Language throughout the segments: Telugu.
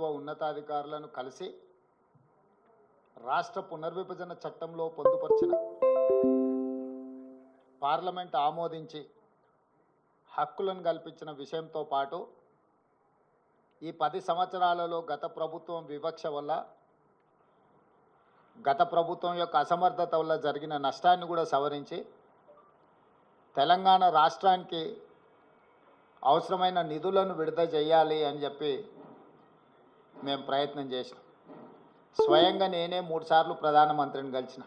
ప్రభుత్వ ఉన్నతాధికారులను కలిసి రాష్ట్ర పునర్విభజన చట్టంలో పొందుపరిచిన పార్లమెంట్ ఆమోదించి హక్కులను కల్పించిన విషయంతో పాటు ఈ 10 సంవత్సరాలలో గత ప్రభుత్వం వివక్ష వల్ల గత ప్రభుత్వం యొక్క అసమర్థత వల్ల జరిగిన నష్టాన్ని కూడా సవరించి తెలంగాణ రాష్ట్రానికి అవసరమైన నిధులను విడుదల చేయాలి అని చెప్పి మేము ప్రయత్నం చేసినాం. స్వయంగా నేనే 3 సార్లు ప్రధానమంత్రిని కలిసిన.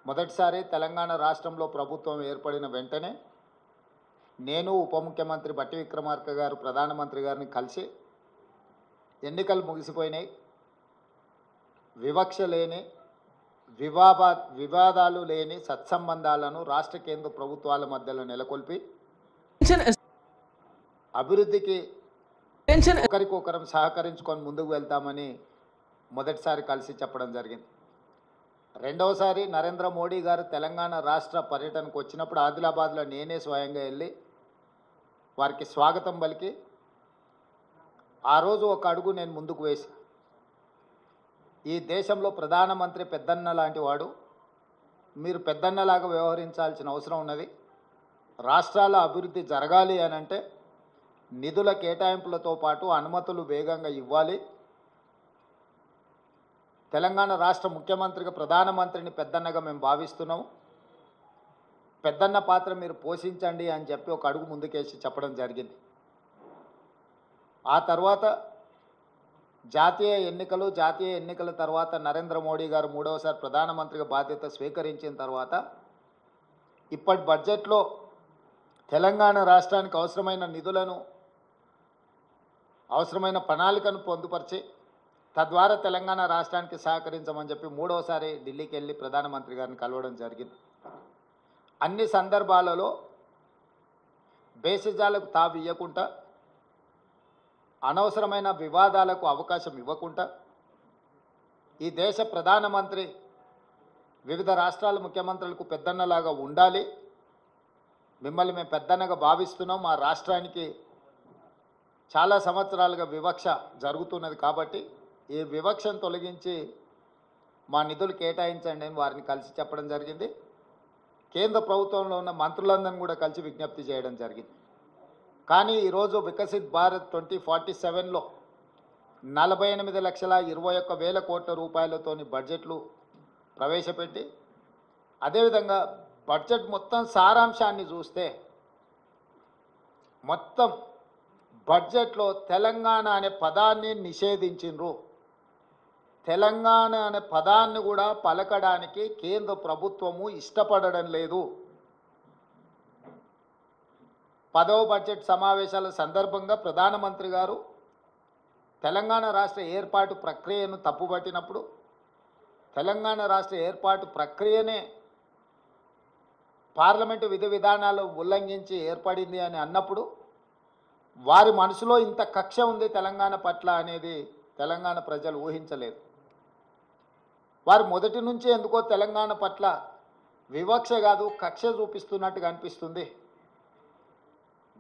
మొదటిసారి తెలంగాణ రాష్ట్రంలో ప్రభుత్వం ఏర్పడిన వెంటనే నేను ఉప ముఖ్యమంత్రి బట్టి విక్రమార్క గారు ప్రధానమంత్రి గారిని కలిసి ఎన్నికలు ముగిసిపోయినాయి, వివక్ష లేని వివాదాలు లేని సత్సంబంధాలను రాష్ట్ర కేంద్ర ప్రభుత్వాల మధ్యలో నెలకొల్పి అభివృద్ధికి ఒకరికొకరం సహకరించుకొని ముందుకు వెళ్తామని మొదటిసారి కలిసి చెప్పడం జరిగింది. రెండవసారి నరేంద్ర మోడీ గారు తెలంగాణ రాష్ట్ర పర్యటనకు వచ్చినప్పుడు ఆదిలాబాద్లో నేనే స్వయంగా వెళ్ళి వారికి స్వాగతం పలికి ఆ రోజు ఒక అడుగు నేను ముందుకు వేసి, ఈ దేశంలో ప్రధానమంత్రి పెద్దన్న లాంటి వాడు, మీరు పెద్దన్నలాగా వ్యవహరించాల్సిన అవసరం ఉన్నది. రాష్ట్రాల అభివృద్ధి జరగాలి అని అంటే నిధుల కేటాయింపులతో పాటు అనుమతులు వేగంగా ఇవ్వాలి. తెలంగాణ రాష్ట్ర ముఖ్యమంత్రిగా ప్రధానమంత్రిని పెద్దన్నగా మేము భావిస్తున్నాము. పెద్దన్న పాత్ర మీరు పోషించండి అని చెప్పి ఒక అడుగు ముందుకేసి చెప్పడం జరిగింది. ఆ తర్వాత జాతీయ ఎన్నికల తర్వాత నరేంద్ర మోడీ గారు 3వసారి ప్రధానమంత్రిగా బాధ్యత స్వీకరించిన తర్వాత ఇప్పటి బడ్జెట్లో తెలంగాణ రాష్ట్రానికి అవసరమైన నిధులను, అవసరమైన ప్రణాళికను పొందుపరిచి తద్వారా తెలంగాణ రాష్ట్రానికి సహకరించమని చెప్పి 3వసారి ఢిల్లీకి వెళ్ళి ప్రధానమంత్రి గారిని కలవడం జరిగింది. అన్ని సందర్భాలలో బేసిజాలకు తావు ఇవ్వకుండా, అనవసరమైన వివాదాలకు అవకాశం ఇవ్వకుండా, ఈ దేశ ప్రధానమంత్రి వివిధ రాష్ట్రాల ముఖ్యమంత్రులకు పెద్దన్నలాగా ఉండాలి, మిమ్మల్ని మేము పెద్దన్నగా భావిస్తున్నాం, మా రాష్ట్రానికి చాలా సంవత్సరాలుగా వివక్ష జరుగుతున్నది కాబట్టి ఈ వివక్షను తొలగించి మా నిధులు కేటాయించండి అని వారిని కలిసి చెప్పడం జరిగింది. కేంద్ర ప్రభుత్వంలో ఉన్న మంత్రులందరినీ కూడా కలిసి విజ్ఞప్తి చేయడం జరిగింది. కానీ ఈరోజు వికసిత్ భారత్ 2047లో 48,21,000 కోట్ల రూపాయలతోని బడ్జెట్లు ప్రవేశపెట్టి, అదేవిధంగా బడ్జెట్ మొత్తం సారాంశాన్ని చూస్తే మొత్తం బడ్జెట్లో తెలంగాణ అనే పదాన్ని నిషేధించిండ్రు. తెలంగాణ అనే పదాన్ని కూడా పలకడానికి కేంద్ర ప్రభుత్వము ఇష్టపడడం లేదు. 10వ బడ్జెట్ సమావేశాల సందర్భంగా ప్రధానమంత్రి గారు తెలంగాణ రాష్ట్ర ఏర్పాటు ప్రక్రియను తప్పుపట్టినప్పుడు, తెలంగాణ రాష్ట్ర ఏర్పాటు ప్రక్రియనే పార్లమెంటు విధి విధానాలు ఉల్లంఘించి ఏర్పడింది అని అన్నప్పుడు వారి మనసులో ఇంత కక్ష ఉంది తెలంగాణ పట్ల అనేది తెలంగాణ ప్రజలు ఊహించలేదు. వారు మొదటి నుంచి ఎందుకో తెలంగాణ పట్ల వివక్ష కాదు కక్ష చూపిస్తున్నట్టుగా అనిపిస్తుంది.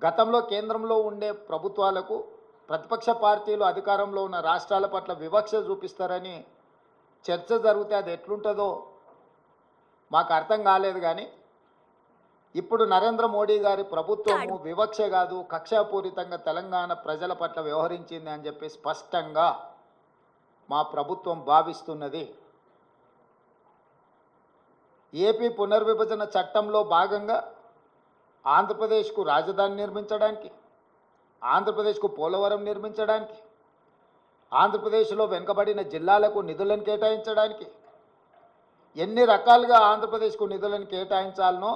గతంలో కేంద్రంలో ఉండే ప్రభుత్వాలకు ప్రతిపక్ష పార్టీలు అధికారంలో ఉన్న రాష్ట్రాల పట్ల వివక్ష చూపిస్తారని చర్చ జరిగితే అది ఎట్లుంటుందో మాకు అర్థం కాలేదు. కానీ ఇప్పుడు నరేంద్ర మోడీ గారి ప్రభుత్వము వివక్ష కాదు కక్షాపూరితంగా తెలంగాణ ప్రజల పట్ల వ్యవహరించింది అని చెప్పి స్పష్టంగా మా ప్రభుత్వం భావిస్తున్నది. ఏపీ పునర్విభజన చట్టంలో భాగంగా ఆంధ్రప్రదేశ్కు రాజధాని నిర్మించడానికి, ఆంధ్రప్రదేశ్కు పోలవరం నిర్మించడానికి, ఆంధ్రప్రదేశ్లో వెనుకబడిన జిల్లాలకు నిధులను కేటాయించడానికి, ఎన్ని రకాలుగా ఆంధ్రప్రదేశ్కు నిధులను కేటాయించాలనో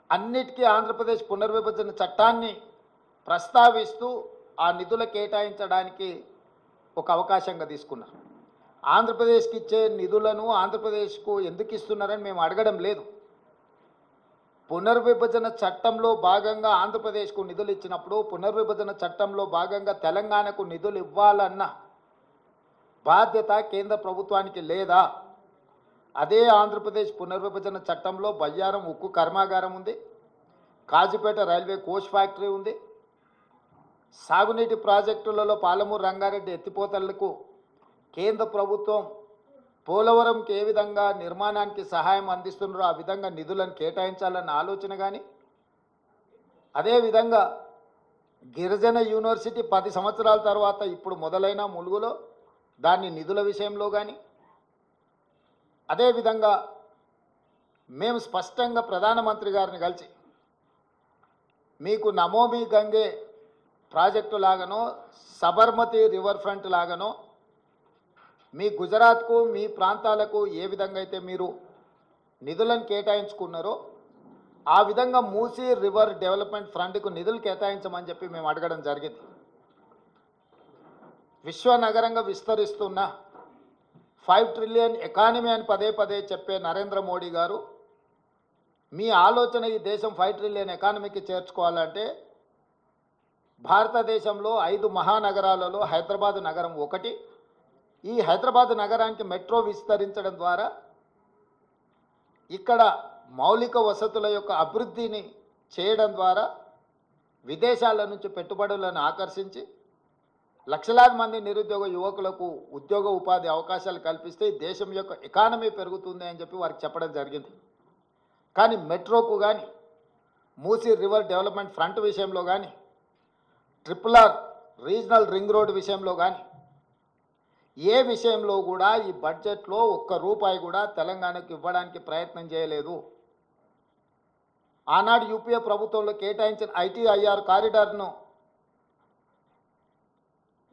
అన్నిటికీ ఆంధ్రప్రదేశ్ పునర్విభజన చట్టాన్ని ప్రస్తావిస్తూ ఆ నిధుల కేటాయించడానికి ఒక అవకాశంగా తీసుకున్నారు. ఆంధ్రప్రదేశ్కి ఇచ్చే నిధులను ఆంధ్రప్రదేశ్కు ఎందుకు ఇస్తున్నారని మేము అడగడం లేదు. పునర్విభజన చట్టంలో భాగంగా ఆంధ్రప్రదేశ్కు నిధులు ఇచ్చినప్పుడు పునర్విభజన చట్టంలో భాగంగా తెలంగాణకు నిధులు ఇవ్వాలన్న బాధ్యత కేంద్ర ప్రభుత్వానికి లేదా? అదే ఆంధ్రప్రదేశ్ పునర్విభజన చట్టంలో బయ్యారం ఉక్కు కర్మాగారం ఉంది, కాజీపేట రైల్వే కోచ్ ఫ్యాక్టరీ ఉంది, సాగునీటి ప్రాజెక్టులలో పాలమూరు రంగారెడ్డి ఎత్తిపోతలకు కేంద్ర ప్రభుత్వం పోలవరంకి ఏ విధంగా నిర్మాణానికి సహాయం అందిస్తున్నారో ఆ విధంగా నిధులను కేటాయించాలన్న ఆలోచన కానీ, అదేవిధంగా గిరిజన యూనివర్సిటీ 10 సంవత్సరాల తర్వాత ఇప్పుడు మొదలైన ములుగులో దాని నిధుల విషయంలో కానీ, అదేవిధంగా మేము స్పష్టంగా ప్రధానమంత్రి గారిని కలిసి మీకు నమోమి గంగే ప్రాజెక్టు లాగానో సబర్మతి రివర్ ఫ్రంట్ లాగానో మీ గుజరాత్కు మీ ప్రాంతాలకు ఏ విధంగా అయితే మీరు నిధులను కేటాయించుకున్నారో ఆ విధంగా మూసీ రివర్ డెవలప్మెంట్ ఫ్రంట్కు నిధులు కేటాయించమని చెప్పి మేము అడగడం జరిగింది. విశ్వనగరంగా విస్తరిస్తున్న 5 ట్రిలియన్ ఎకానమీ అని పదే పదే చెప్పే నరేంద్ర మోడీ గారు మీ ఆలోచన ఈ దేశం 5 ట్రిలియన్ ఎకానమీకి చేర్చుకోవాలంటే భారతదేశంలో 5 మహానగరాలలో హైదరాబాద్ నగరం ఒకటి. ఈ హైదరాబాద్ నగరానికి మెట్రో విస్తరించడం ద్వారా ఇక్కడ మౌలిక వసతుల యొక్క అభివృద్ధిని చేయడం ద్వారా విదేశాల నుంచి పెట్టుబడులను ఆకర్షించి లక్షలాది మంది నిరుద్యోగ యువకులకు ఉద్యోగ ఉపాధి అవకాశాలు కల్పిస్తే దేశం యొక్క ఎకానమీ పెరుగుతుంది అని చెప్పి వారికి చెప్పడం జరిగింది. కానీ మెట్రోకు కానీ మూసీ రివర్ డెవలప్మెంట్ ఫ్రంట్ విషయంలో కానీ RRR రీజనల్ రింగ్ రోడ్ విషయంలో కానీ ఏ విషయంలో కూడా ఈ బడ్జెట్లో ఒక్క రూపాయి కూడా తెలంగాణకు ఇవ్వడానికి ప్రయత్నం చేయలేదు. ఆనాడు యూపీఏ ప్రభుత్వంలో కేటాయించిన ITIR కారిడార్ను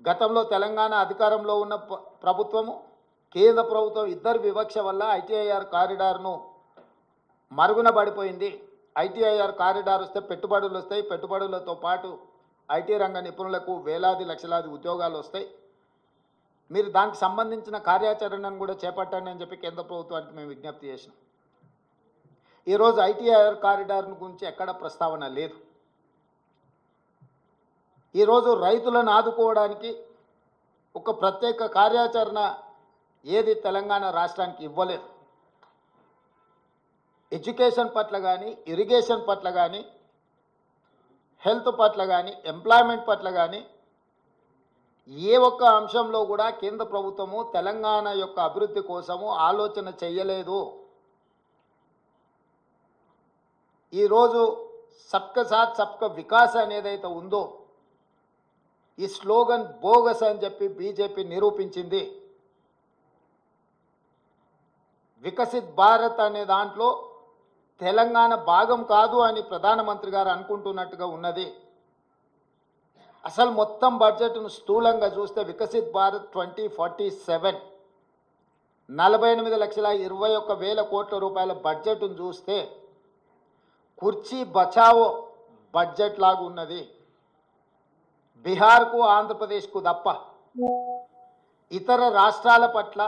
గతంలో తెలంగాణ అధికారంలో ఉన్న ప్రభుత్వము కేంద్ర ప్రభుత్వం ఇద్దరు వివక్ష వల్ల ITIR కారిడార్ను మరుగున పడిపోయింది. ITIR కారిడార్ వస్తే పెట్టుబడులు వస్తాయి, పెట్టుబడులతో పాటు IT రంగ నిపుణులకు వేలాది లక్షలాది ఉద్యోగాలు వస్తాయి. మీరు దానికి సంబంధించిన కార్యాచరణను కూడా చేపట్టండి అని చెప్పి కేంద్ర ప్రభుత్వానికి మేము విజ్ఞప్తి చేసినాం. ఈరోజు ITIR కారిడార్ గురించి ఎక్కడ ప్రస్తావన లేదు. ఈరోజు రైతులను ఆదుకోవడానికి ఒక ప్రత్యేక కార్యాచరణ ఏది తెలంగాణ రాష్ట్రానికి ఇవ్వలేదు. ఎడ్యుకేషన్ పట్ల కానీ, ఇరిగేషన్ పట్ల కానీ, హెల్త్ పట్ల కానీ, ఎంప్లాయ్మెంట్ పట్ల కానీ ఏ ఒక్క అంశంలో కూడా కేంద్ర ప్రభుత్వము తెలంగాణ యొక్క అభివృద్ధి కోసము ఆలోచన చేయలేదు. ఈరోజు సబ్కా సాత్ సబ్కా వికాస్ అనేదైతే ఉందో ఈ స్లోగన్ బోగస్ అని చెప్పి బీజేపీ నిరూపించింది. వికసిత్ భారత్ అనే దాంట్లో తెలంగాణ భాగం కాదు అని ప్రధానమంత్రి గారు అనుకుంటున్నట్టుగా ఉన్నది. అసలు మొత్తం బడ్జెట్ను స్థూలంగా చూస్తే వికసిత్ భారత్ 2047 48,21,000 కోట్ల రూపాయల బడ్జెట్ను చూస్తే కుర్చీ బచావో బడ్జెట్ లాగా ఉన్నది. బీహార్కు ఆంధ్రప్రదేశ్కు తప్ప ఇతర రాష్ట్రాల పట్ల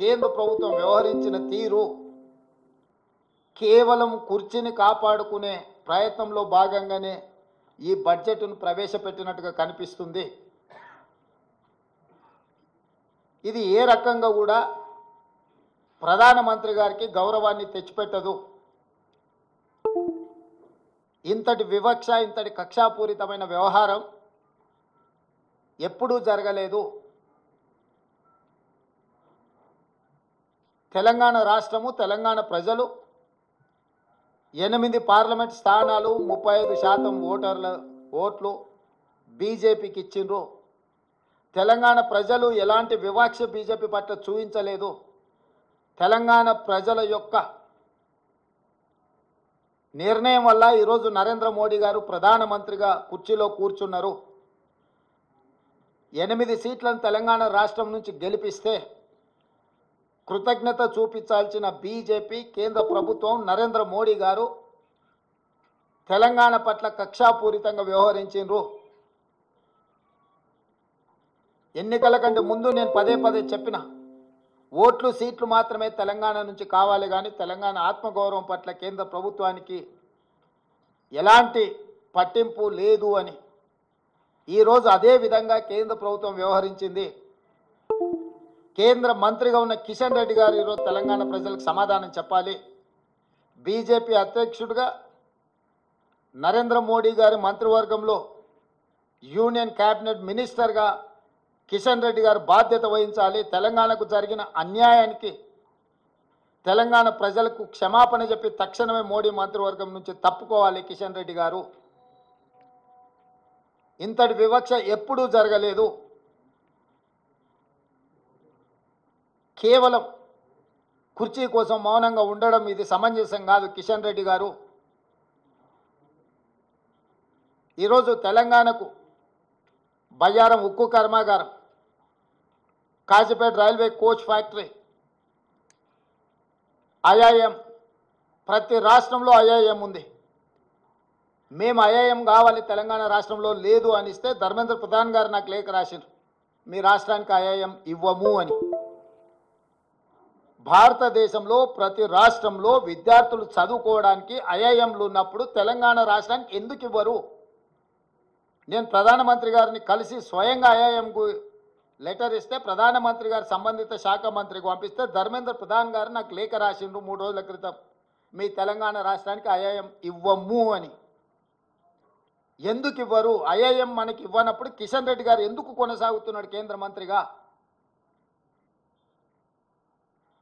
కేంద్ర ప్రభుత్వం వ్యవహరించిన తీరు కేవలం కుర్చీని కాపాడుకునే ప్రయత్నంలో భాగంగానే ఈ బడ్జెట్ను ప్రవేశపెట్టినట్టుగా కనిపిస్తుంది. ఇది ఏ రకంగా కూడా ప్రధానమంత్రి గారికి గౌరవాన్ని తెచ్చిపెట్టదు. ఇంతటి వివక్ష, ఇంతటి కక్షాపూరితమైన వ్యవహారం ఎప్పుడూ జరగలేదు. తెలంగాణ రాష్ట్రము, తెలంగాణ ప్రజలు 8 పార్లమెంట్ స్థానాలు 35% ఓట్లు బీజేపీకి ఇచ్చిండ్రు. తెలంగాణ ప్రజలు ఎలాంటి వివక్ష బీజేపీ పట్ల చూపించలేదు. తెలంగాణ ప్రజల యొక్క నిర్ణయం వల్ల ఈరోజు నరేంద్ర మోడీ గారు ప్రధానమంత్రిగా కుర్చీలో కూర్చున్నారు. 8 సీట్లను తెలంగాణ రాష్ట్రం నుంచి గెలిపిస్తే కృతజ్ఞత చూపించాల్సిన బీజేపీ కేంద్ర ప్రభుత్వం నరేంద్ర మోడీ గారు తెలంగాణ పట్ల కక్షాపూరితంగా వ్యవహరించారు. ఎన్నికల కంటే ముందు నేను పదే పదే చెప్పిన ఓట్లు సీట్లు మాత్రమే తెలంగాణ నుంచి కావాలి, కానీ తెలంగాణ ఆత్మగౌరవం పట్ల కేంద్ర ప్రభుత్వానికి ఎలాంటి పట్టింపు లేదు అని. ఈరోజు అదే విధంగా కేంద్ర ప్రభుత్వం వ్యవహరించింది. కేంద్ర మంత్రిగా ఉన్న కిషన్ రెడ్డి గారు ఈరోజు తెలంగాణ ప్రజలకు సమాధానం చెప్పాలి. బీజేపీ అధ్యక్షుడిగా నరేంద్ర మోడీ గారి మంత్రివర్గంలో యూనియన్ క్యాబినెట్ మినిస్టర్గా కిషన్ రెడ్డి గారు బాధ్యత వహించాలి. తెలంగాణకు జరిగిన అన్యాయానికి తెలంగాణ ప్రజలకు క్షమాపణ చెప్పి తక్షణమే మోడీ మంత్రివర్గం నుంచి తప్పుకోవాలి కిషన్ రెడ్డి గారు. ఇంతటి వివక్ష ఎప్పుడూ జరగలేదు. కేవలం కుర్చీ కోసం మౌనంగా ఉండడం ఇది సమంజసం కాదు. కిషన్ రెడ్డి గారు ఈరోజు తెలంగాణకు బయ్యారం ఉక్కు కర్మాగారం, Kazipet railway coach factory, IIM, ప్రతి రాష్ట్రంలో ఐఐఎం ఉంది. మేము ఐఐఎం కావాలి తెలంగాణ రాష్ట్రంలో లేదు అనిస్తే ధర్మేంద్ర ప్రధాన్ గారు నాకు లేఖ రాశారు, మీ రాష్ట్రానికి ఐఐఎం ఇవ్వము అని. భారతదేశంలో ప్రతి రాష్ట్రంలో విద్యార్థులు చదువుకోవడానికి ఐఐఎంలు ఉన్నప్పుడు తెలంగాణ రాష్ట్రానికి ఎందుకు ఇవ్వరు? నేను ప్రధానమంత్రి గారిని కలిసి స్వయంగా ఐఐఎంకు లెటర్ ఇస్తే ప్రధానమంత్రి గారు సంబంధిత శాఖ మంత్రికి పంపిస్తే ధర్మేంద్ర ప్రధాన్ గారు నాకు లేఖ రాసిండ్రు 3 రోజుల క్రితం, మీ తెలంగాణ రాష్ట్రానికి ఐఐఎం ఇవ్వము అని. ఎందుకు ఇవ్వరు? ఐఐఎం మనకి ఇవ్వనప్పుడు కిషన్ రెడ్డి గారు ఎందుకు కొనసాగుతున్నాడు కేంద్ర మంత్రిగా?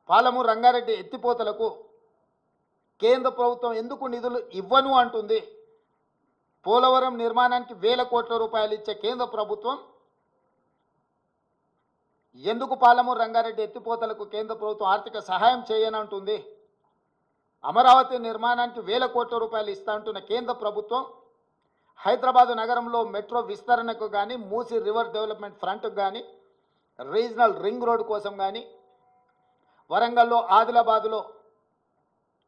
పాలమూరు రంగారెడ్డి ఎత్తిపోతలకు కేంద్ర ప్రభుత్వం ఎందుకు నిధులు ఇవ్వను అంటుంది? పోలవరం నిర్మాణానికి 1000 కోట్ల రూపాయలు ఇచ్చే కేంద్ర ప్రభుత్వం ఎందుకు పాలమూరు రంగారెడ్డి ఎత్తిపోతలకు కేంద్ర ప్రభుత్వం ఆర్థిక సహాయం చేయనంటుంది? అమరావతి నిర్మాణానికి 1000 కోట్ల రూపాయలు ఇస్తా అంటున్న కేంద్ర ప్రభుత్వం హైదరాబాదు నగరంలో మెట్రో విస్తరణకు కానీ, మూసీ రివర్ డెవలప్మెంట్ ఫ్రంట్కు కానీ, రీజనల్ రింగ్ రోడ్ కోసం కానీ, వరంగల్లో ఆదిలాబాదులో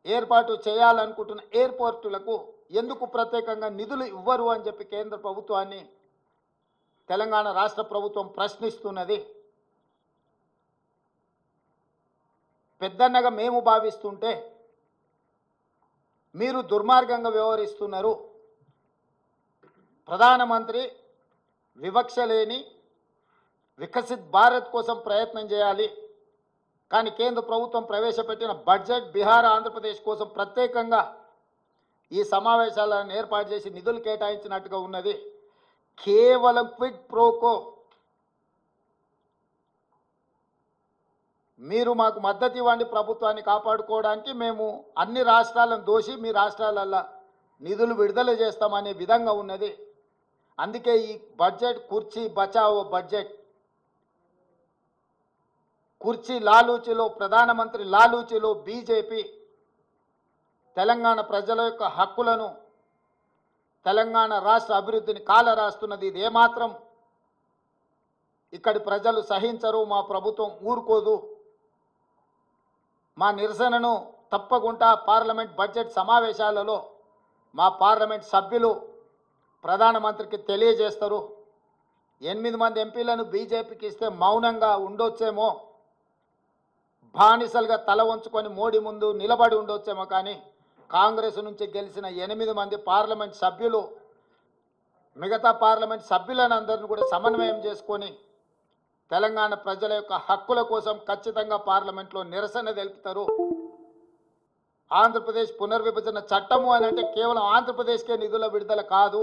ఏర్పాటు చేయాలనుకుంటున్న ఎయిర్పోర్టులకు ఎందుకు ప్రత్యేకంగా నిధులు ఇవ్వరు అని చెప్పి కేంద్ర ప్రభుత్వాన్ని తెలంగాణ రాష్ట్ర ప్రభుత్వం ప్రశ్నిస్తున్నది. పెద్దన్నగా మేము భావిస్తుంటే మీరు దుర్మార్గంగా వ్యవహరిస్తున్నారు. ప్రధానమంత్రి వివక్ష లేని వికసిత్ భారత్ కోసం ప్రయత్నం చేయాలి, కానీ కేంద్ర ప్రభుత్వం ప్రవేశపెట్టిన బడ్జెట్ బీహార్ ఆంధ్రప్రదేశ్ కోసం ప్రత్యేకంగా ఈ సమావేశాలను ఏర్పాటు చేసి నిధులు కేటాయించినట్టుగా ఉన్నది. కేవలం క్విడ్ ప్రోకో మీరు మాకు మద్దతు ఇవ్వండి ప్రభుత్వాన్ని కాపాడుకోవడానికి, మేము అన్ని రాష్ట్రాలను దోషి మీ రాష్ట్రాలల్లో నిధులు విడుదల చేస్తామనే విధంగా ఉన్నది. అందుకే ఈ బడ్జెట్ కుర్చీ బచావో బడ్జెట్, కుర్చీ లాలూచిలో, ప్రధానమంత్రి లాలూచిలో బీజేపీ తెలంగాణ ప్రజల యొక్క హక్కులను, తెలంగాణ రాష్ట్ర అభివృద్ధిని కాలరాస్తున్నది. ఇది ఏమాత్రం ఇక్కడి ప్రజలు సహించరు, మా ప్రభుత్వం ఊరుకోదు. మా నిరసనను తప్పకుండా పార్లమెంట్ బడ్జెట్ సమావేశాలలో మా పార్లమెంట్ సభ్యులు ప్రధానమంత్రికి తెలియజేస్తారు. 8 మంది ఎంపీలను బీజేపీకి ఇస్తే మౌనంగా ఉండొచ్చేమో, బానిసలుగా తల వంచుకొని మోడీ ముందు నిలబడి ఉండొచ్చేమో, కానీ కాంగ్రెస్ నుంచి గెలిచిన 8 మంది పార్లమెంట్ సభ్యులు మిగతా పార్లమెంట్ సభ్యులను అందరిని కూడా సమన్వయం చేసుకొని తెలంగాణ ప్రజల యొక్క హక్కుల కోసం ఖచ్చితంగా పార్లమెంట్లో నిరసన తెలుపుతారు. ఆంధ్రప్రదేశ్ పునర్విభజన చట్టము అని అంటే కేవలం ఆంధ్రప్రదేశ్కే నిధుల విడుదల కాదు.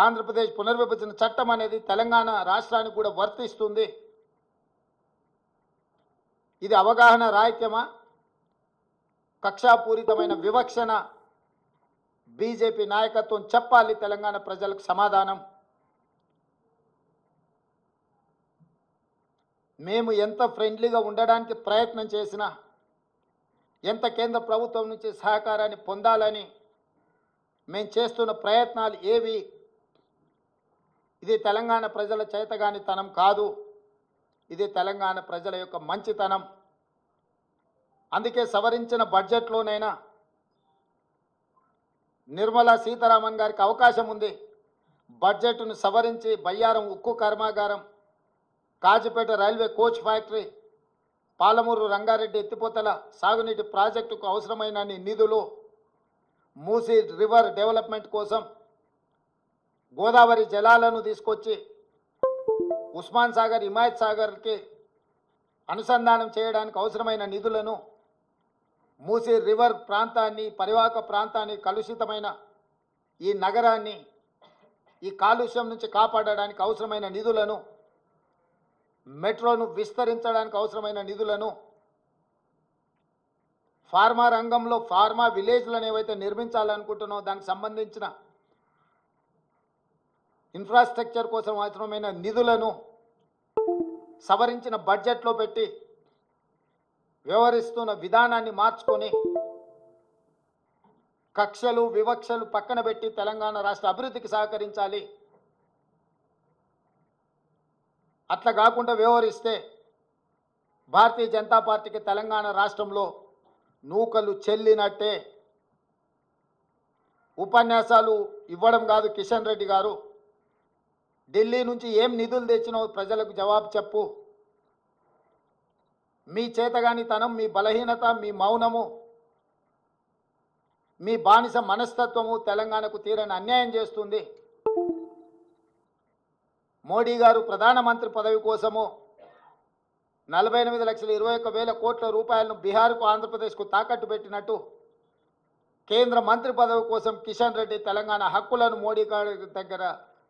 ఆంధ్రప్రదేశ్ పునర్విభజన చట్టం అనేది తెలంగాణ రాష్ట్రానికి కూడా వర్తిస్తుంది. ఇది అవగాహన రాహిత్యమా, కక్షాపూరితమైన వివక్షణ? బీజేపీ నాయకత్వం చెప్పాలి తెలంగాణ ప్రజలకు సమాధానం. మేము ఎంత ఫ్రెండ్లీగా ఉండడానికి ప్రయత్నం చేసినా, ఎంత కేంద్ర ప్రభుత్వం నుంచి సహకారాన్ని పొందాలని మేము చేస్తున్న ప్రయత్నాలు ఏవి ఇది తెలంగాణ ప్రజల చేతగానితనం కాదు, ఇది తెలంగాణ ప్రజల యొక్క మంచితనం. అందుకే సవరించిన బడ్జెట్లోనైనా నిర్మలా సీతారామన్ గారికి అవకాశం ఉంది. బడ్జెట్ను సవరించి బయ్యారం ఉక్కు కర్మాగారం, Kazipet railway coach factory, Palamuru Rangareddy ఎత్తిపోతల సాగునీటి ప్రాజెక్టుకు అవసరమైన నిధులు, మూసీ రివర్ డెవలప్మెంట్ కోసం గోదావరి జలాలను తీసుకొచ్చి ఉస్మాన్ సాగర్, హిమాయత్ సాగర్కి అనుసంధానం చేయడానికి అవసరమైన నిధులను, మూసీ రివర్ ప్రాంతాన్ని, పరివాహక ప్రాంతాన్ని, కలుషితమైన ఈ నగరాన్ని ఈ కాలుష్యం నుంచి కాపాడడానికి అవసరమైన నిధులను, మెట్రోను విస్తరించడానికి అవసరమైన నిధులను, ఫార్మా రంగంలో ఫార్మా విలేజ్లను ఏవైతే నిర్మించాలనుకుంటున్నామో దానికి సంబంధించిన ఇన్ఫ్రాస్ట్రక్చర్ కోసం అవసరమైన నిధులను సవరించిన బడ్జెట్లో పెట్టి వ్యవహరిస్తున్న విధానాన్ని మార్చుకొని కక్షలు వివక్షలు పక్కన పెట్టి తెలంగాణ రాష్ట్ర అభివృద్ధికి సహకరించాలి. అట్లా కాకుండా వ్యవహరిస్తే భారతీయ జనతా పార్టీకి తెలంగాణ రాష్ట్రంలో నూకలు చెల్లినట్టే. ఉపన్యాసాలు ఇవ్వడం కాదు కిషన్ రెడ్డి గారు, ఢిల్లీ నుంచి ఏం నిధులు తెచ్చినావు ప్రజలకు జవాబు చెప్పు. మీ చేతగానితనం, మీ బలహీనత, మీ మౌనము, మీ బానిస మనస్తత్వము తెలంగాణకు తీరని అన్యాయం చేస్తుంది. మోడీ గారు ప్రధానమంత్రి పదవి కోసము 48,21,000 కోట్ల రూపాయలను బీహార్కు ఆంధ్రప్రదేశ్కు తాకట్టు పెట్టినట్టు కేంద్ర మంత్రి పదవి కోసం కిషన్ రెడ్డి తెలంగాణ హక్కులను మోడీ గారి దగ్గర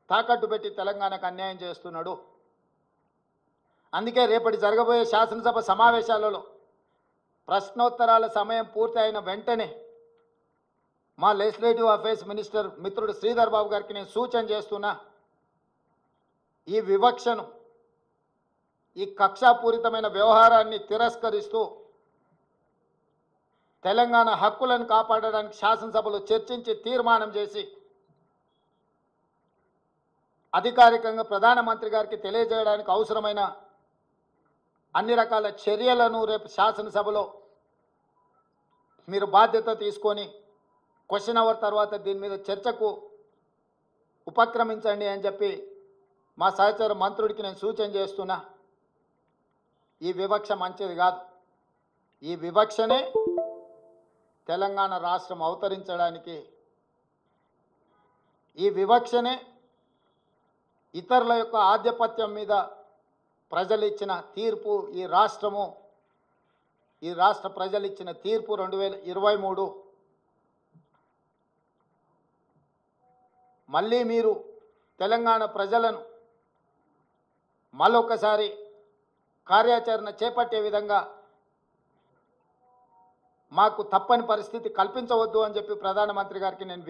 తాకట్టు పెట్టి తెలంగాణకు అన్యాయం చేస్తున్నాడు. అందుకే రేపటి జరగబోయే శాసనసభ సమావేశాలలో ప్రశ్నోత్తరాల సమయం పూర్తి అయిన వెంటనే మా లెజిస్లేటివ్ అఫైర్స్ మినిస్టర్ మిత్రుడు శ్రీధర్ బాబు గారికి నేను సూచన చేస్తున్నా, ఈ వివక్షను, ఈ కక్షాపూరితమైన వ్యవహారాన్ని తిరస్కరిస్తూ తెలంగాణ హక్కులను కాపాడడానికి శాసనసభలో చర్చించి తీర్మానం చేసి అధికారికంగా ప్రధానమంత్రి గారికి తెలియజేయడానికి అవసరమైన అన్ని రకాల చర్యలను రేపు శాసనసభలో మీరు బాధ్యత తీసుకొని క్వశ్చన్ అవర్ తర్వాత దీని మీద చర్చకు ఉపక్రమించండి అని చెప్పి మా సహచర మంత్రుడికి నేను సూచన చేస్తున్నా. ఈ వివక్ష మంచిది కాదు. ఈ వివక్షనే తెలంగాణ రాష్ట్రం అవతరించడానికి, ఈ వివక్షనే ఇతరుల యొక్క ఆధిపత్యం మీద ప్రజలు ఇచ్చిన తీర్పు, ఈ రాష్ట్ర ప్రజలు ఇచ్చిన తీర్పు 2023. మళ్ళీ మీరు తెలంగాణ ప్రజలను మళ్ళొకసారి కార్యాచరణ చేపట్టే విధంగా మాకు తప్పని పరిస్థితి కల్పించవద్దు అని చెప్పి ప్రధానమంత్రి గారికి నేను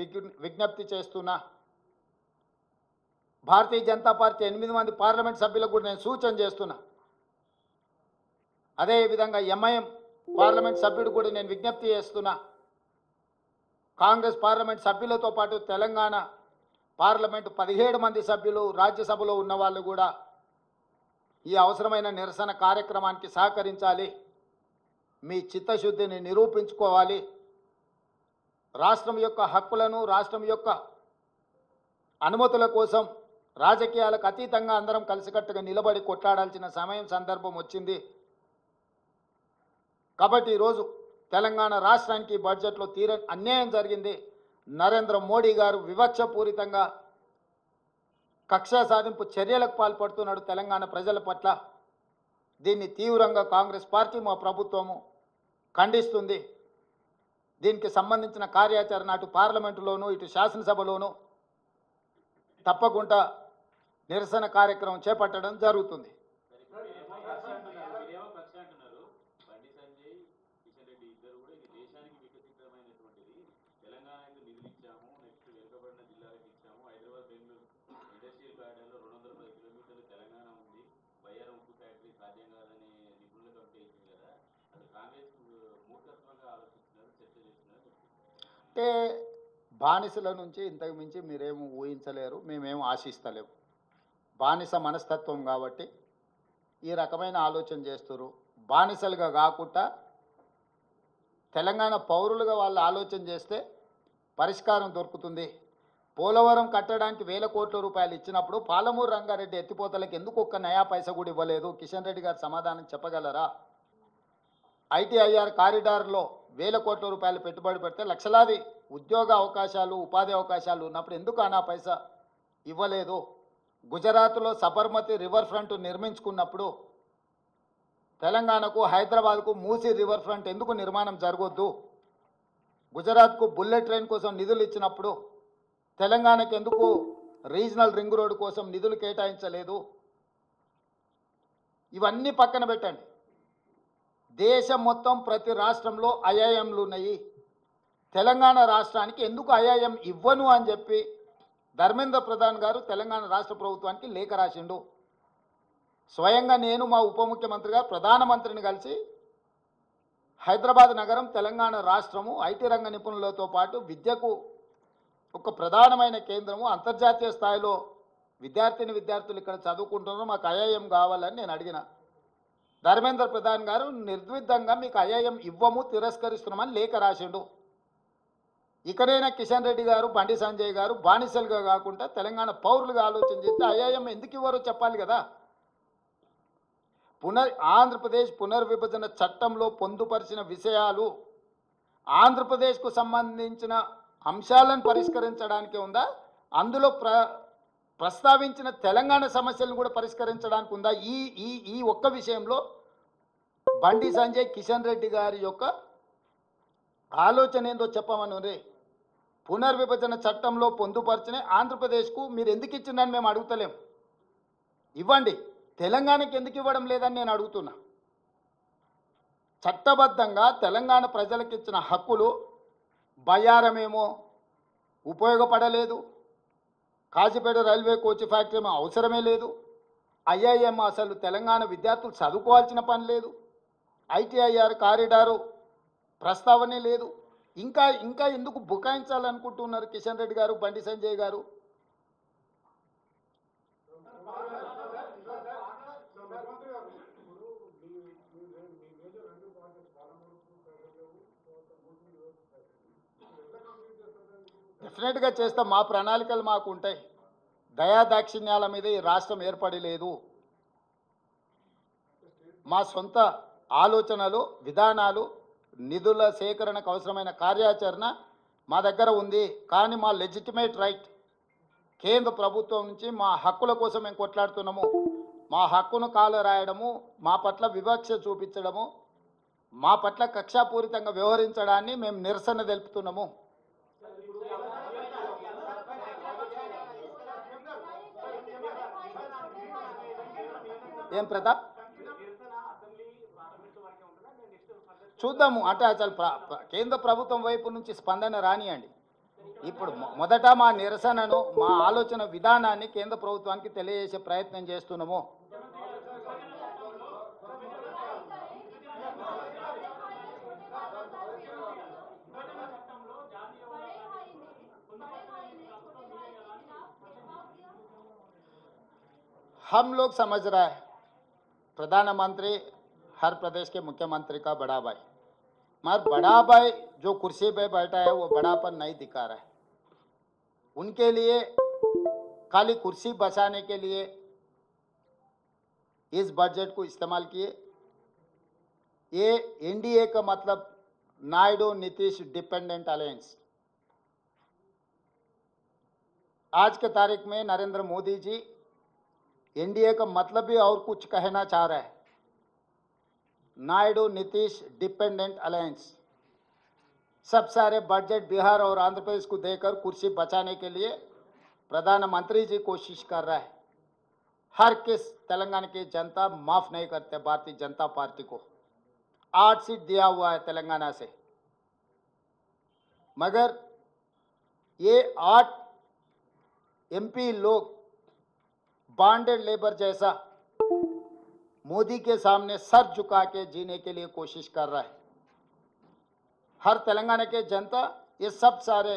విజ్ఞప్తి చేస్తున్నా. భారతీయ జనతా పార్టీ 8 మంది పార్లమెంట్ సభ్యులకు కూడా నేను సూచన చేస్తున్నా. అదేవిధంగా ఎంఐఎం పార్లమెంట్ సభ్యుడు కూడా నేను విజ్ఞప్తి చేస్తున్నా. కాంగ్రెస్ పార్లమెంట్ సభ్యులతో పాటు తెలంగాణ పార్లమెంటు 17 మంది సభ్యులు రాజ్యసభలో ఉన్న వాళ్ళు కూడా ఈ అవసరమైన నిరసన కార్యక్రమానికి సహకరించాలి. మీ చిత్తశుద్ధిని నిరూపించుకోవాలి. రాష్ట్రం యొక్క హక్కులను, రాష్ట్రం యొక్క అనుమతుల కోసం రాజకీయాలకు అతీతంగా అందరం కలిసికట్టుగా నిలబడి కొట్లాడాల్సిన సమయం, సందర్భం వచ్చింది. కాబట్టి ఈరోజు తెలంగాణ రాష్ట్రానికి బడ్జెట్లో తీరని అన్యాయం జరిగింది. నరేంద్ర మోడీ గారు వివక్షపూరితంగా కక్షా సాధింపు చర్యలకు పాల్పడుతున్నాడు తెలంగాణ ప్రజల పట్ల. దీన్ని తీవ్రంగా కాంగ్రెస్ పార్టీ, మా ప్రభుత్వము ఖండిస్తుంది. దీనికి సంబంధించిన కార్యాచరణ అటు పార్లమెంటులోనూ ఇటు శాసనసభలోనూ తప్పకుండా నిరసన కార్యక్రమం చేపట్టడం జరుగుతుంది. అంటే బానిసల నుంచి ఇంతకు మించి మీరేమో ఊహించలేరు, మేమేమో ఆశిస్తలేము. బానిస మనస్తత్వం కాబట్టి ఈ రకమైన ఆలోచన చేస్తారు. బానిసలుగా కాకుండా తెలంగాణ పౌరులుగా వాళ్ళు ఆలోచన చేస్తే పరిష్కారం దొరుకుతుంది. పోలవరం కట్టడానికి 1000 కోట్ల రూపాయలు ఇచ్చినప్పుడు పాలమూరు రంగారెడ్డి ఎత్తిపోతలకు ఎందుకు ఒక్క నయా పైసా కూడా ఇవ్వలేదు? కిషన్ రెడ్డి గారు సమాధానం చెప్పగలరా? ఐటీఐఆర్ కారిడార్లో 1000 కోట్ల రూపాయలు పెట్టుబడి పెడితే లక్షలాది ఉద్యోగ అవకాశాలు, ఉపాధి అవకాశాలు ఉన్నప్పుడు ఎందుకు అనా పైసా ఇవ్వలేదు? గుజరాత్లో సబర్మతి రివర్ ఫ్రంట్ నిర్మించుకున్నప్పుడు తెలంగాణకు, హైదరాబాద్కు మూసీ రివర్ ఫ్రంట్ ఎందుకు నిర్మాణం జరగొద్దు? గుజరాత్కు బుల్లెట్ ట్రైన్ కోసం నిధులు ఇచ్చినప్పుడు తెలంగాణకు ఎందుకు రీజనల్ రింగ్ రోడ్డు కోసం నిధులు కేటాయించలేదు. ఇవన్నీ పక్కన పెట్టండి. దేశం మొత్తం ప్రతి రాష్ట్రంలో ఐఐఎంలు ఉన్నాయి. తెలంగాణ రాష్ట్రానికి ఎందుకు ఐఐఎం ఇవ్వను అని చెప్పి ధర్మేంద్ర ప్రధాన్ గారు తెలంగాణ రాష్ట్ర ప్రభుత్వానికి లేఖ రాసిండు. స్వయంగా నేను మా ఉప ముఖ్యమంత్రి గారు ప్రధానమంత్రిని కలిసి హైదరాబాద్ నగరం తెలంగాణ రాష్ట్రము ఐటీ రంగ నిపుణులతో పాటు విద్యకు ఒక ప్రధానమైన కేంద్రము, అంతర్జాతీయ స్థాయిలో విద్యార్థులు ఇక్కడ చదువుకుంటున్నారు, మాకు ఐఐఎం కావాలని నేను అడిగిన. ధర్మేంద్ర ప్రధాన్ గారు నిర్ద్విధంగా మీకు ఐఐఎం ఇవ్వము, తిరస్కరిస్తున్నామని లేఖ రాసిండు. ఇకనైనా కిషన్ రెడ్డి గారు, బండి సంజయ్ గారు బానిసలుగా కాకుండా తెలంగాణ పౌరులుగా ఆలోచన చేస్తే ఐఐఎం ఎందుకు ఇవ్వరో చెప్పాలి కదా. ఆంధ్రప్రదేశ్ పునర్విభజన చట్టంలో పొందుపరిచిన విషయాలు ఆంధ్రప్రదేశ్కు సంబంధించిన అంశాలను పరిష్కరించడానికి ఉందా, అందులో ప్రస్తావించిన తెలంగాణ సమస్యలను కూడా పరిష్కరించడానికి ఉందా? ఈ ఈ ఈ ఒక్క విషయంలో బండి సంజయ్, కిషన్ రెడ్డి గారి యొక్క ఆలోచన ఏందో చెప్పమను రే. పునర్విభజన చట్టంలో పొందుపరిచిన ఆంధ్రప్రదేశ్కు మీరు ఎందుకు ఇచ్చిందని మేము అడుగుతలేం, ఇవ్వండి. తెలంగాణకి ఎందుకు ఇవ్వడం లేదని నేను అడుగుతున్నా. చట్టబద్ధంగా తెలంగాణ ప్రజలకు ఇచ్చిన హక్కులు బయ్యారమేమో ఉపయోగపడలేదు, కాజీపేట రైల్వే కోచ్ ఫ్యాక్టరీ ఏమో అవసరమే లేదు, ఐఐఎం అసలు తెలంగాణ విద్యార్థులు చదువుకోవాల్సిన పని లేదు, ఐటీఐఆర్ కారిడారు ప్రస్తావనే లేదు. ఇంకా ఇంకా ఎందుకు బుకాయించాలనుకుంటున్నారు కిషన్ రెడ్డి గారు, బండి సంజయ్ గారు? డెఫినెట్గా చేస్తాం. మా ప్రణాళికలు మాకు ఉంటాయి. దయాదాక్షిణ్యాల మీద ఈ రాష్ట్రం ఏర్పడి లేదు. మా సొంత ఆలోచనలు, విధానాలు, నిధుల సేకరణకు అవసరమైన కార్యాచరణ మా దగ్గర ఉంది. కానీ మా లెజిటిమేట్ రైట్ కేంద్ర ప్రభుత్వం నుంచి మా హక్కుల కోసం మేము కొట్లాడుతున్నాము. మా హక్కును కాలు రాయడము, మా పట్ల వివక్ష చూపించడము, మా పట్ల కక్షాపూరితంగా వ్యవహరించడాన్ని మేము నిరసన తెలుపుతున్నాము. ఏం ప్రతాప్, చూద్దాము. అంటే అసలు కేంద్ర ప్రభుత్వం వైపు నుంచి స్పందన రానియండి. ఇప్పుడు మొదట మా నిరసనను, మా ఆలోచన విధానాన్ని కేంద్ర ప్రభుత్వానికి తెలియజేసే ప్రయత్నం చేస్తున్నాము. हम लोग समझ रहा है प्रधानमंत्री हर प्रदेश के मुख्यमंत्री का बड़ा भाई, मगर बड़ा भाई जो कुर्सी पे बैठा है वो बड़ापन नहीं दिखा रहा है. उनके लिए खाली कुर्सी बचाने के लिए इस बजट को इस्तेमाल किए. ये एनडीए का मतलब नायडू नीतीश डिपेंडेंट अलायंस. आज के तारीख में नरेंद्र मोदी जी एनडीए का मतलब भी और कुछ कहना चाह रहा है. नायडू नीतीश डिपेंडेंट अलायंस सब सारे बजट बिहार और आंध्र प्रदेश को देकर कुर्सी बचाने के लिए प्रधानमंत्री जी कोशिश कर रहा है. हर किस तेलंगाना की जनता माफ नहीं करते भारतीय जनता पार्टी को. 8 सीट दिया हुआ है तेलंगाना से, मगर ये 8 एमपी लोग बॉन्डेड लेबर जैसा मोदी के सामने सर झुका के जीने के लिए कोशिश कर रहा है. हर तेलंगाना के जनता ये सब सारे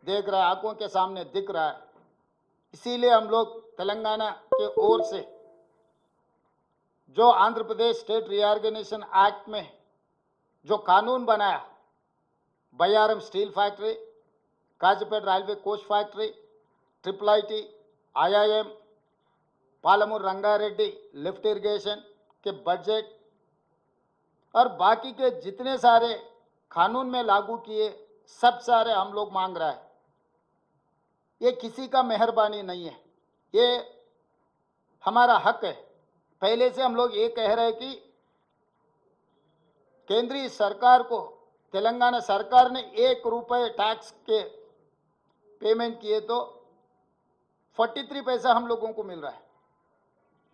देख रहा है, आंखों के सामने दिख रहा है. इसीलिए हम लोग तेलंगाना के ओर से जो Andhra Pradesh state reorganisation act में जो कानून बनाया, Bayyaram steel factory, Kazipet railway coach factory, triple IT, IIM, Palamuru Rangareddy lift irrigation के बजट और बाकी के जितने सारे कानून में लागू किए सब सारे हम लोग मांग रहा है. ये किसी का मेहरबानी नहीं है, ये हमारा हक है. पहले से हम लोग ये कह रहे हैं कि केंद्रीय सरकार को तेलंगाना सरकार ने 1 रुपये टैक्स के पेमेंट किए तो 43 पैसा हम लोगों को मिल रहा है,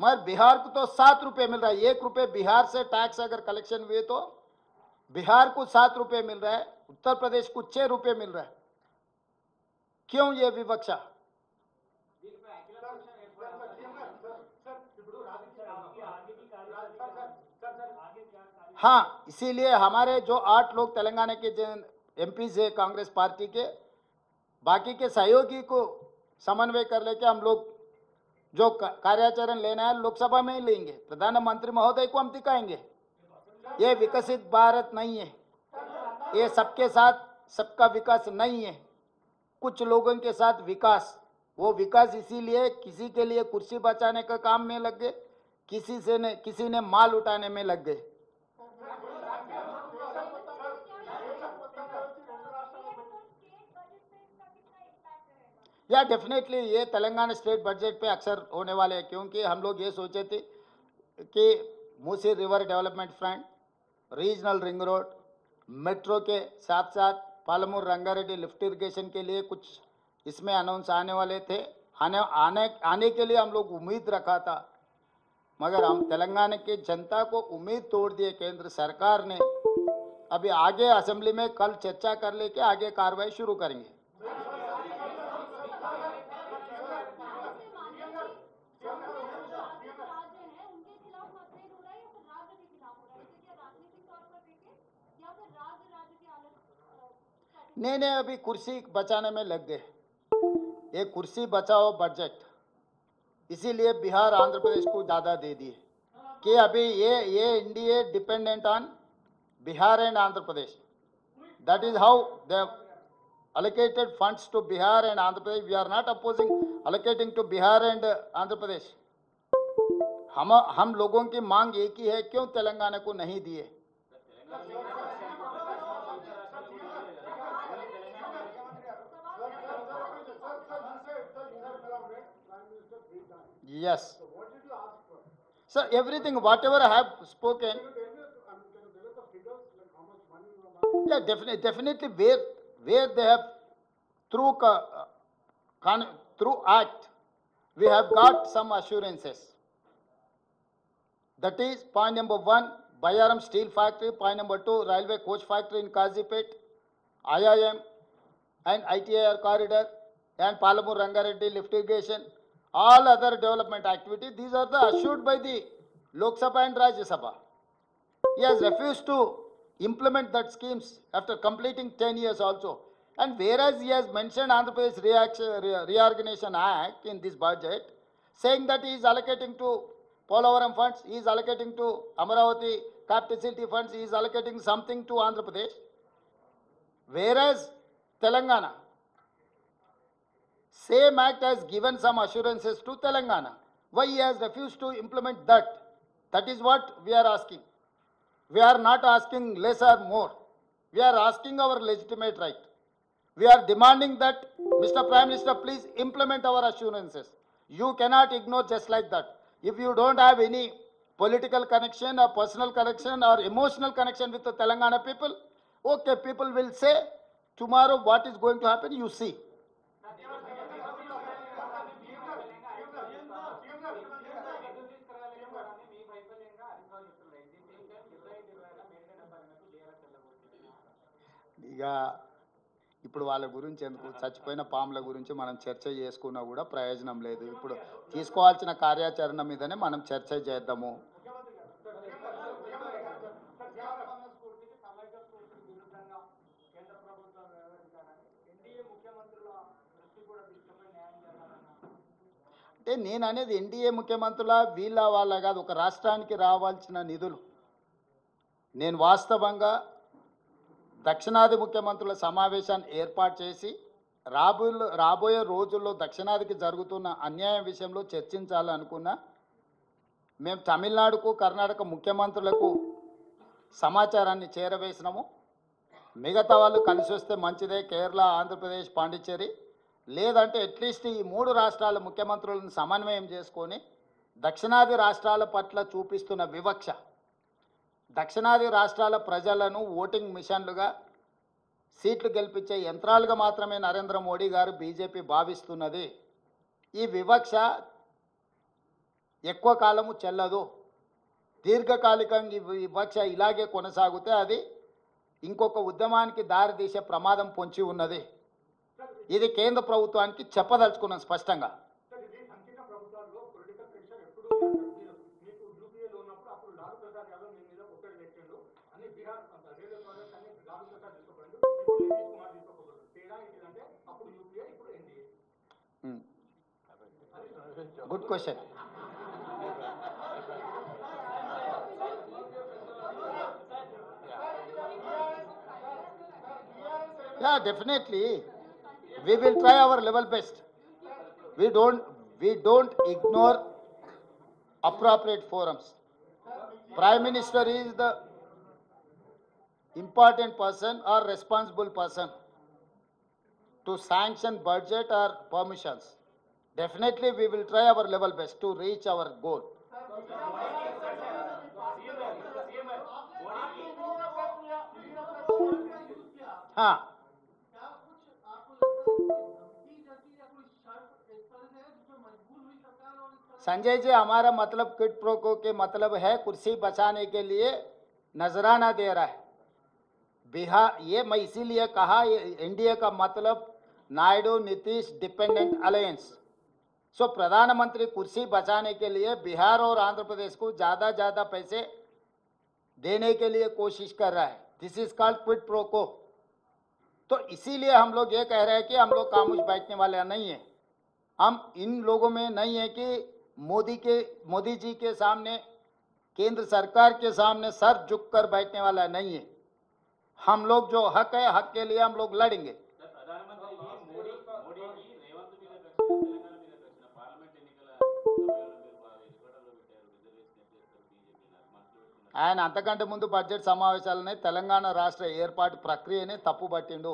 मगर बिहार को तो 7 रुपये मिल रहा है। 1 रुपये बिहार से टैक्स अगर कलेक्शन हुए तो बिहार को 7 रुपये मिल रहा है, उत्तर प्रदेश को 6 रुपये मिल रहा है। क्यों ये विवक्षा? हाँ, इसीलिए हमारे जो 8 लोग तेलंगाना के एमपी है कांग्रेस पार्टी के, बाकी के सहयोगी को समन्वय कर लेके हम लोग जो कार्याचरण लेना है लोकसभा में ही लेंगे। प्रधानमंत्री महोदय को हम दिखाएंगे ये विकसित भारत नहीं है, ये सबके साथ सबका विकास नहीं है, कुछ लोगों के साथ विकास। वो विकास इसीलिए किसी के लिए कुर्सी बचाने का काम में लग गए, किसी ने माल उठाने में लग गए। या डेफिनेटली ये तेलंगाना स्टेट बजट पे अक्सर होने वाले हैं, क्योंकि हम लोग ये सोचे थे कि Musi river development front, regional ring road, metro के साथ साथ पालमूर रंगारेड्डी लिफ्ट इरिगेशन के लिए कुछ इसमें अनाउंस आने वाले थे। आने के लिए हम लोग उम्मीद रखा था, मगर हम तेलंगाना की जनता को उम्मीद तोड़ दिए केंद्र सरकार ने। अभी आगे असेंबली में कल चर्चा कर लेके आगे कार्रवाई शुरू करेंगे। नहीं, अभी कुर्सी बचाने में लग गए, ये कुर्सी बचाओ बजट, इसीलिए बिहार आंध्र प्रदेश को ज़्यादा दे दिए कि अभी ये NDA dependent on Bihar and Andhra Pradesh. That is how they allocated funds to Bihar and Andhra Pradesh. We are not opposing allocating to Bihar and Andhra Pradesh. हम लोगों की मांग एक ही है, क्यों तेलंगाना को नहीं दिए? Yes. So everything, whatever I have spoken. Yeah, definitely where they have through act, we have got some assurances. That is point number 1, Bayaram Steel Factory. Point number 2, Railway Coach Factory in Kazipet, IIM and ITIR corridor and Palamur Rangareddy lift irrigation. All other development activities, these are the assured by the Lok Sabha and Rajya Sabha. He has refused to implement that schemes after completing 10 years also. And whereas he has mentioned Andhra Pradesh Reorganization Act in this budget, saying that he is allocating to Polavaram funds, he is allocating to Amaravati capital city funds, he is allocating something to Andhra Pradesh. Whereas Telangana, same act has given some assurances to Telangana. Why he has refused to implement that? That is what we are asking. We are not asking less or more. We are asking our legitimate right. We are demanding that, Mr. Prime Minister, please implement our assurances. You cannot ignore just like that. If you don't have any political connection or personal connection or emotional connection with the Telangana people, okay, people will say, tomorrow what is going to happen, you see. ఇక ఇప్పుడు వాళ్ళ గురించి ఎందుకు, చచ్చిపోయిన పాముల గురించి మనం చర్చ చేసుకున్నా కూడా ప్రయోజనం లేదు. ఇప్పుడు తీసుకోవాల్సిన కార్యాచరణ మీదనే మనం చర్చ చేద్దాము. అంటే నేను అనేది ఎన్డీఏ ముఖ్యమంత్రుల వీళ్ళ వాళ్ళ కాదు, ఒక రాష్ట్రానికి రావాల్సిన నిధులు. నేను వాస్తవంగా దక్షిణాది ముఖ్యమంత్రుల సమావేశాన్ని ఏర్పాటు చేసి రాబోయే రోజుల్లో దక్షిణాదికి జరుగుతున్న అన్యాయం విషయంలో చర్చించాలనుకున్నా. మేము తమిళనాడుకు కర్ణాటక ముఖ్యమంత్రులకు సమాచారాన్ని చేరవేసినాము. మిగతా వాళ్ళు కలిసి వస్తే మంచిదే, కేరళ, ఆంధ్రప్రదేశ్, పాండిచ్చేరి, లేదంటే అట్లీస్ట్ ఈ 3 రాష్ట్రాల ముఖ్యమంత్రులను సమన్వయం చేసుకొని దక్షిణాది రాష్ట్రాల పట్ల చూపిస్తున్న వివక్ష, దక్షిణాది రాష్ట్రాల ప్రజలను ఓటింగ్ మిషన్లుగా, సీట్లు గెలిపించే యంత్రాలుగా మాత్రమే నరేంద్ర మోడీ గారు బీజేపీ భావిస్తున్నది. ఈ వివక్ష ఎక్కువ కాలము చెల్లదు. దీర్ఘకాలికంగా ఈ వివక్ష ఇలాగే కొనసాగితే అది ఇంకొక ఉద్యమానికి దారితీసే ప్రమాదం పొంచి ఉన్నది. ఇది కేంద్ర ప్రభుత్వానికి చెప్పదలుచుకున్నాం స్పష్టంగా. Good question. Yeah, definitely. We will try our level best. We don't ignore appropriate forums. Prime Minister is the important person or responsible person to sanction budget or permissions. Definitely we will try our level best to reach our goal. हाँ, संजय जी, हमारा मतलब क्विड प्रोको के मतलब है कुर्सी बचाने के लिए नजराना दे रहा है बिहार। ये मैं इसीलिए कहा एनडीए का मतलब नायडू नीतीश डिपेंडेंट अलायंस। सो प्रधानमंत्री कुर्सी बचाने के लिए बिहार और आंध्र प्रदेश को ज़्यादा पैसे देने के लिए कोशिश कर रहा है। This is called quid pro quo. तो इसीलिए हम लोग ये कह रहे हैं कि हम लोग खामोश बैठने वाले नहीं हैं। हम इन लोगों में नहीं है कि मोदी जी के सामने, केंद्र सरकार के सामने सर झुककर बैठने वाला नहीं है। हम लोग जो हक है, हक के लिए हम लोग लड़ेंगे। ఆయన అంతకంటే ముందు బడ్జెట్ సమావేశాలనే తెలంగాణ రాష్ట్ర ఏర్పాటు ప్రక్రియనే తప్పుబట్టిండు.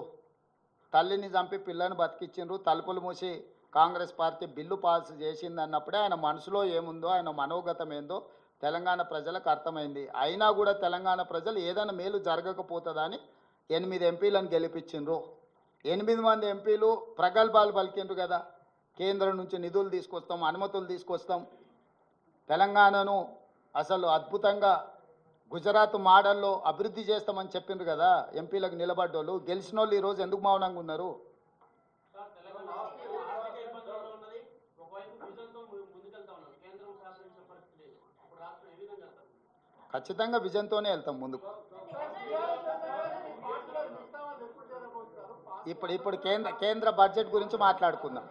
తల్లిని చంపి పిల్లని బతికించిండ్రు, తలుపులు మూసి కాంగ్రెస్ పార్టీ బిల్లు పాస్ చేసింది అన్నప్పుడే ఆయన మనసులో ఏముందో, ఆయన మనోగతం ఏందో తెలంగాణ ప్రజలకు అర్థమైంది. అయినా కూడా తెలంగాణ ప్రజలు ఏదైనా మేలు జరగకపోతుందని 8 ఎంపీలను గెలిపించిండ్రు. 8 మంది ఎంపీలు ప్రగల్భాలు పలికిండ్రు కదా, కేంద్రం నుంచి నిధులు తీసుకొస్తాం, అనుమతులు తీసుకొస్తాం, తెలంగాణను అసలు అద్భుతంగా గుజరాత్ మోడల్లో అభివృద్ధి చేస్తామని చెప్పిండ్రు కదా ఎంపీలకు నిలబడ్డోళ్ళు. గెలిచిన వాళ్ళు ఈరోజు ఎందుకు మౌనంగా ఉన్నారు? ఖచ్చితంగా విజన్తోనే వెళ్తాం ముందుకు. ఇప్పుడు కేంద్ర బడ్జెట్ గురించి మాట్లాడుకుందాం.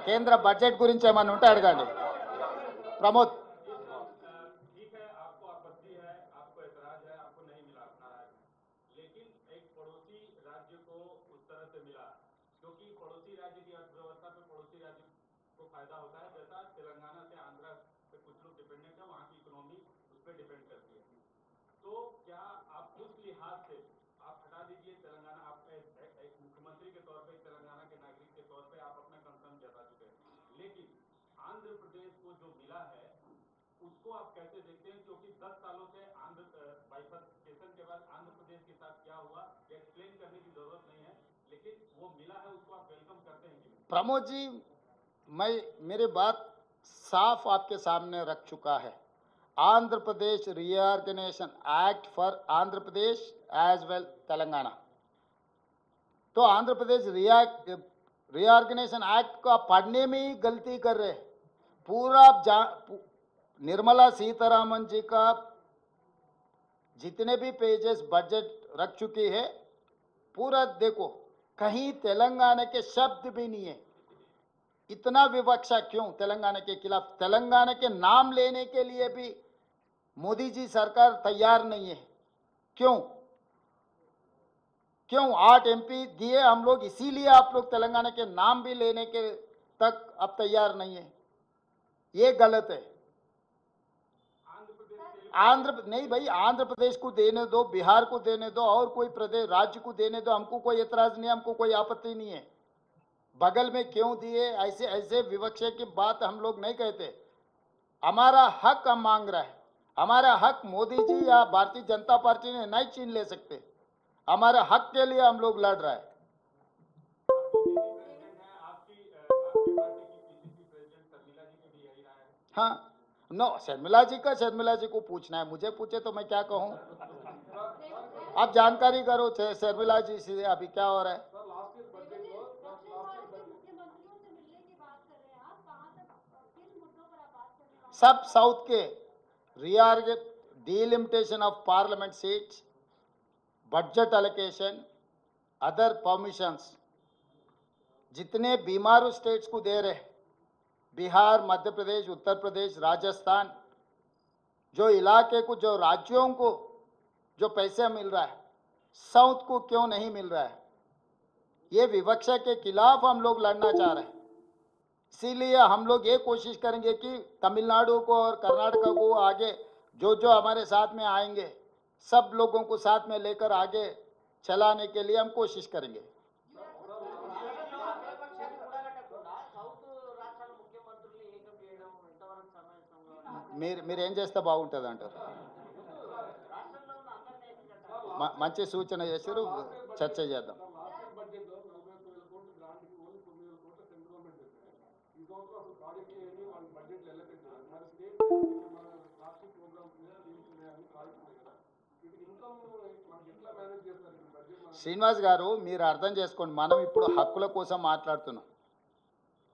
కేంద్ర బడ్జెట్ గురించి ఏమన్నా ఉంటే అడగండి. ప్రమోద్. फायदा होता है, जैसा तेलंगाना से आंध्र पे कुछ लोग डिपेंडेंट है, वहाँ की इकोनॉमी उस पर डिपेंड करती है। तो क्या आप उस लिहाज से आप हटा दीजिए तेलंगाना, आप एक मुख्यमंत्री के तौर पे, तेलंगाना के नागरिक के तौर पे आप अपना कंसर्न जता चुके हैं, लेकिन आंध्र प्रदेश को जो मिला है उसको आप कैसे देखते हैं? क्योंकि 10 सालों से आंध्र बाइफर्केशन के बाद आंध्र प्रदेश के साथ क्या हुआ ये एक्सप्लेन करने की जरूरत नहीं है, लेकिन वो मिला है उसको आप वेलकम करते हैं कि नहीं? प्रमोद जी, मैं मेरी बात साफ आपके सामने रख चुका है। Andhra Pradesh reorganisation act for Andhra Pradesh as well Telangana. तो आंध्र प्रदेश रीऑर्गेनाइजेशन एक्ट को पढ़ने में ही गलती कर रहे। पूरा निर्मला सीतारामन जी का जितने भी पेजेस बजट रख चुकी है पूरा देखो, कहीं तेलंगाना के शब्द भी नहीं है। इतना विवक्षा क्यों तेलंगाना के खिलाफ? तेलंगाना के नाम लेने के लिए भी मोदी जी सरकार तैयार नहीं है। क्यों 8 एमपी दिए हम लोग, इसीलिए आप लोग तेलंगाना के नाम भी लेने के तक अब तैयार नहीं है। ये गलत है। नहीं भाई, आंध्र प्रदेश को देने दो, बिहार को देने दो, और कोई प्रदेश राज्य को देने दो, हमको कोई एतराज नहीं, हमको कोई आपत्ति नहीं है। बगल में क्यों दिए, ऐसे विवक्षा की बात हम लोग नहीं कहते। हमारा हक हम मांग रहा है। हमारा हक मोदी जी या भारतीय जनता पार्टी ने नहीं छीन ले सकते। हमारे हक के लिए हम लोग लड़ रहा है। हाँ, नो शर्मिला जी का शर्मिला जी को पूछना है, मुझे पूछे तो मैं क्या कहूँ। आप जानकारी करो शर्मिला जी से अभी क्या हो रहा है। सब साउथ के reorg delimitation of parliament seats, budget allocation, other permissions जितने बीमारू स्टेट्स को दे रहे, बिहार, मध्य प्रदेश, उत्तर प्रदेश, राजस्थान, जो इलाके को, जो राज्यों को जो पैसे मिल रहा है, साउथ को क्यों नहीं मिल रहा है। ये विवक्षा के खिलाफ हम लोग लड़ना चाह रहे हैं। इसीलिए हम लोग ये कोशिश करेंगे कि तमिलनाडु को और कर्नाटक को आगे जो जो हमारे साथ में आएंगे, सब लोगों को साथ में लेकर आगे चलाने के लिए हम कोशिश करेंगे। మీరు ఏం చేస్తే బాగుంటుంది అంటారు. మంచి సూచన చేశారు, చర్చ చేద్దాం. శ్రీనివాస్ గారు, మీరు అర్థం చేసుకోండి, మనం ఇప్పుడు హక్కుల కోసం మాట్లాడుతున్నాం.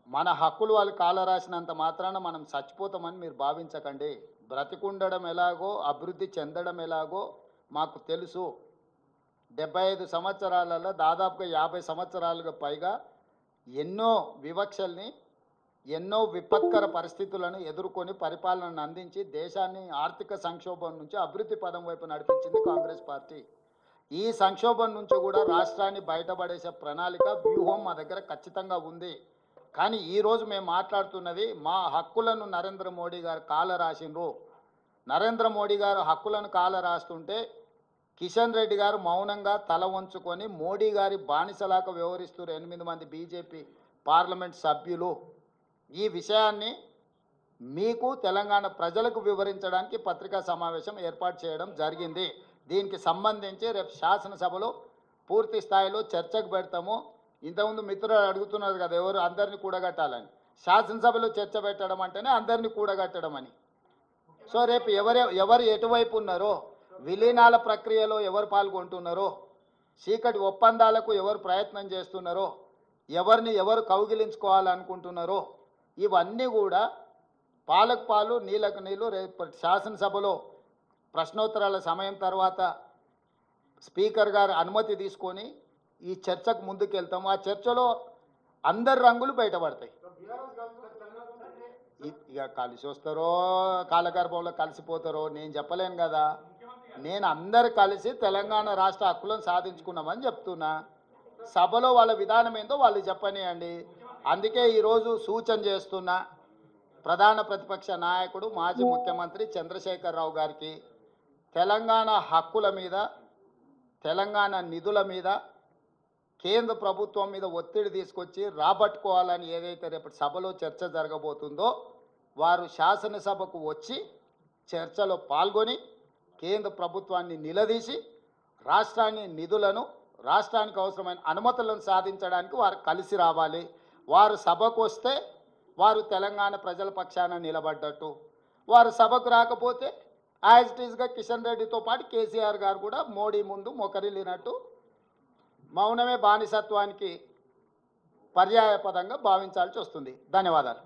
మన హక్కులు వాళ్ళు కాల రాసినంత మాత్రాన మనం చచ్చిపోతామని మీరు భావించకండి. బ్రతికుండడం ఎలాగో, అభివృద్ధి చెందడం ఎలాగో మాకు తెలుసు. 75 సంవత్సరాలలో దాదాపుగా 50 సంవత్సరాలుగా పైగా ఎన్నో వివక్షల్ని, ఎన్నో విపత్కర పరిస్థితులను ఎదుర్కొని పరిపాలనను అందించి దేశాన్ని ఆర్థిక సంక్షోభం నుంచి అభివృద్ధి పదం వైపు నడిపించింది కాంగ్రెస్ పార్టీ. ఈ సంక్షోభం నుంచి కూడా రాష్ట్రాన్ని బయటపడేసే ప్రణాళిక, వ్యూహం మా దగ్గర ఖచ్చితంగా ఉంది. కానీ ఈరోజు మేము మాట్లాడుతున్నది మా హక్కులను నరేంద్ర మోడీ గారు కాల రాసిండ్రు. నరేంద్ర మోడీ గారు హక్కులను కాల రాస్తుంటే కిషన్ రెడ్డి గారు మౌనంగా తల వంచుకొని మోడీ గారి బానిసలాగా వ్యవహరిస్తున్నారు 8 మంది బీజేపీ పార్లమెంట్ సభ్యులు. ఈ విషయాన్ని మీకు తెలంగాణ ప్రజలకు వివరించడానికి పత్రికా సమావేశం ఏర్పాటు చేయడం జరిగింది. దీనికి సంబంధించి రేపు శాసనసభలో పూర్తి స్థాయిలో చర్చకు పెడతాము. ఇంతకుముందు మిత్రులు అడుగుతున్నారు కదా, ఎవరు అందరినీ కూడగట్టాలని. శాసనసభలో చర్చ పెట్టడం అంటేనే అందరినీ కూడగట్టడం అని. సో రేపు ఎవరు ఎటువైపు ఉన్నారో, విలీనాల ప్రక్రియలో ఎవరు పాల్గొంటున్నారో, చీకటి ఒప్పందాలకు ఎవరు ప్రయత్నం చేస్తున్నారో, ఎవరిని ఎవరు కౌగిలించుకోవాలనుకుంటున్నారో, ఇవన్నీ కూడా పాలకు పాలు నీళ్ళకు నీళ్ళు రేపు శాసనసభలో ప్రశ్నోత్తరాల సమయం తర్వాత స్పీకర్ గారు అనుమతి తీసుకొని ఈ చర్చకు ముందుకెళ్తాము. ఆ చర్చలో అందరి రంగులు బయటపడతాయి. ఇక కలిసి వస్తారో కాలగర్భంలో కలిసిపోతారో నేను చెప్పలేను కదా. నేను అందరు కలిసి తెలంగాణ రాష్ట్ర హక్కులను సాధించుకున్నామని చెప్తున్నా. సభలో వాళ్ళ విధానం ఏందో వాళ్ళు చెప్పనియండి. అందుకే ఈరోజు సూచన చేస్తున్నా ప్రధాన ప్రతిపక్ష నాయకుడు మాజీ ముఖ్యమంత్రి చంద్రశేఖరరావు గారికి తెలంగాణ హక్కుల మీద, తెలంగాణ నిధుల మీద కేంద్ర ప్రభుత్వం మీద ఒత్తిడి తీసుకొచ్చి రాబట్టుకోవాలని ఏదైతే రేపటి సభలో చర్చ జరగబోతుందో వారు శాసనసభకు వచ్చి చర్చలో పాల్గొని కేంద్ర ప్రభుత్వాన్ని నిలదీసి రాష్ట్రాన్ని నిధులను, రాష్ట్రానికి అవసరమైన అనుమతులను సాధించడానికి వారు కలిసి రావాలి. వారు సభకు వస్తే వారు తెలంగాణ ప్రజల పక్షాన నిలబడ్డట్టు, వారు సభకు రాకపోతే యాజ్ ఇట్ ఈస్గా కిషన్ రెడ్డితో పాటు కేసీఆర్ గారు కూడా మోడీ ముందు మొకరిల్లినట్టు మౌనమే బానిసత్వానికి పర్యాయపదంగా భావించాల్సి వస్తుంది. ధన్యవాదాలు.